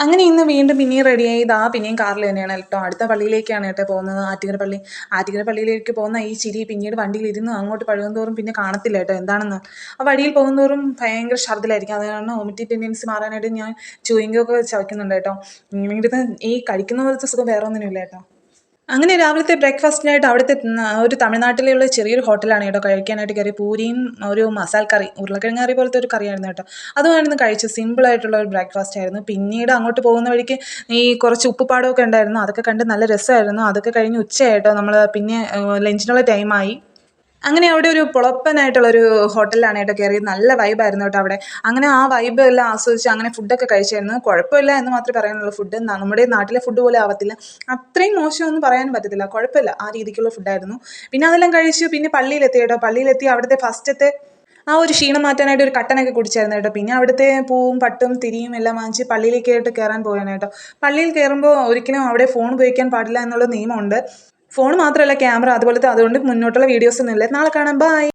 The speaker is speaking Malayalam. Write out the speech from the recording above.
അങ്ങനെ ഇന്ന് വീണ്ടും പിന്നെയും റെഡിയായി ഇതാ പിന്നെയും കാറിൽ തന്നെയാണ് കേട്ടോ. അടുത്ത പള്ളിയിലേക്കാണ് കേട്ടോ പോകുന്നത്, ആറ്റിങ്ങര പള്ളി. ആറ്റിങ്ങര പള്ളിയിലേക്ക് പോകുന്ന ഈ ചിരി പിന്നീട് വണ്ടിയിൽ ഇരുന്ന് അങ്ങോട്ട് പഴകുന്തോറും പിന്നെ കാണത്തില്ല കേട്ടോ എന്താണെന്ന്. ആ വഴിയിൽ പോകുന്തോറും ഭയങ്കര ഛർദ്ദിലായിരിക്കും. അത് കാരണം വൊമിറ്റിംഗ് ടെൻഡൻസി മാറാനായിട്ട് ഞാൻ ചൂയിങ് ഒക്കെ ചവയ്ക്കുന്നുണ്ട് കേട്ടോ. ഇവിടുത്തെ ഈ കഴിക്കുന്ന പോലത്തെ സുഖം വേറെ ഒന്നിനുമില്ല കേട്ടോ. അങ്ങനെ രാവിലത്തെ ബ്രേക്ക്ഫാസ്റ്റിനായിട്ട് അവിടുത്തെ ഒരു തമിഴ്നാട്ടിലുള്ള ചെറിയൊരു ഹോട്ടലാണ് കേട്ടോ കഴിക്കാനായിട്ട് കയറി. പൂരിയും ഒരു മസാല കറി, ഉരുളക്കിഴങ്ങ് കറി പോലത്തെ ഒരു കറിയായിരുന്നു കേട്ടോ. അതുമായിരുന്നു കഴിച്ചു. സിമ്പിളായിട്ടുള്ള ഒരു ബ്രേക്ക്ഫാസ്റ്റ് ആയിരുന്നു. പിന്നീട് അങ്ങോട്ട് പോകുന്ന വഴിക്ക് ഈ കുറച്ച് ഉപ്പുപാടമൊക്കെ ഉണ്ടായിരുന്നു, അതൊക്കെ കണ്ട് നല്ല രസമായിരുന്നു. അതൊക്കെ കഴിഞ്ഞ് ഉച്ചയായിട്ടോ നമ്മൾ പിന്നെ ലഞ്ചിനുള്ള ടൈമായി. അങ്ങനെ അവിടെ ഒരു പൊളപ്പനായിട്ടുള്ളൊരു ഹോട്ടലിലാണ് കേട്ടോ കയറിയത്. നല്ല വൈബായിരുന്നു കേട്ടോ അവിടെ. അങ്ങനെ ആ വൈബ് എല്ലാം ആസ്വദിച്ച് അങ്ങനെ ഫുഡൊക്കെ കഴിച്ചായിരുന്നു. കുഴപ്പമില്ല എന്ന് മാത്രമേ പറയാനുള്ളൂ. ഫുഡ് നമ്മുടെ നാട്ടിലെ ഫുഡ് പോലെ ആവത്തില്ല, അത്രയും മോശമൊന്നും പറയാനും പറ്റത്തില്ല, കുഴപ്പമില്ല, ആ രീതിക്കുള്ള ഫുഡായിരുന്നു. പിന്നെ അതെല്ലാം കഴിച്ചു പിന്നെ പള്ളിയിലെത്തി കേട്ടോ. പള്ളിയിലെത്തി അവിടുത്തെ ഫസ്റ്റത്തെ ആ ഒരു ക്ഷീണം മാറ്റാനായിട്ട് ഒരു കട്ടനൊക്കെ കുടിച്ചായിരുന്നു കേട്ടോ. പിന്നെ അവിടുത്തെ പൂവും പട്ടും തിരിയും എല്ലാം വാങ്ങിച്ച് പള്ളിയിലേക്കായിട്ട് കയറാൻ പോയാണ് കേട്ടോ. പള്ളിയിൽ കയറുമ്പോൾ ഒരിക്കലും അവിടെ ഫോൺ ഉപയോഗിക്കാൻ പാടില്ല എന്നുള്ള നിയമമുണ്ട്. ഫോൺ മാത്രമല്ല ക്യാമറ അതുപോലത്തെ, അതുകൊണ്ട് മുന്നോട്ടുള്ള വീഡിയോസ് ഒന്നും ഇല്ല. നാളെ കാണാം, ബൈ.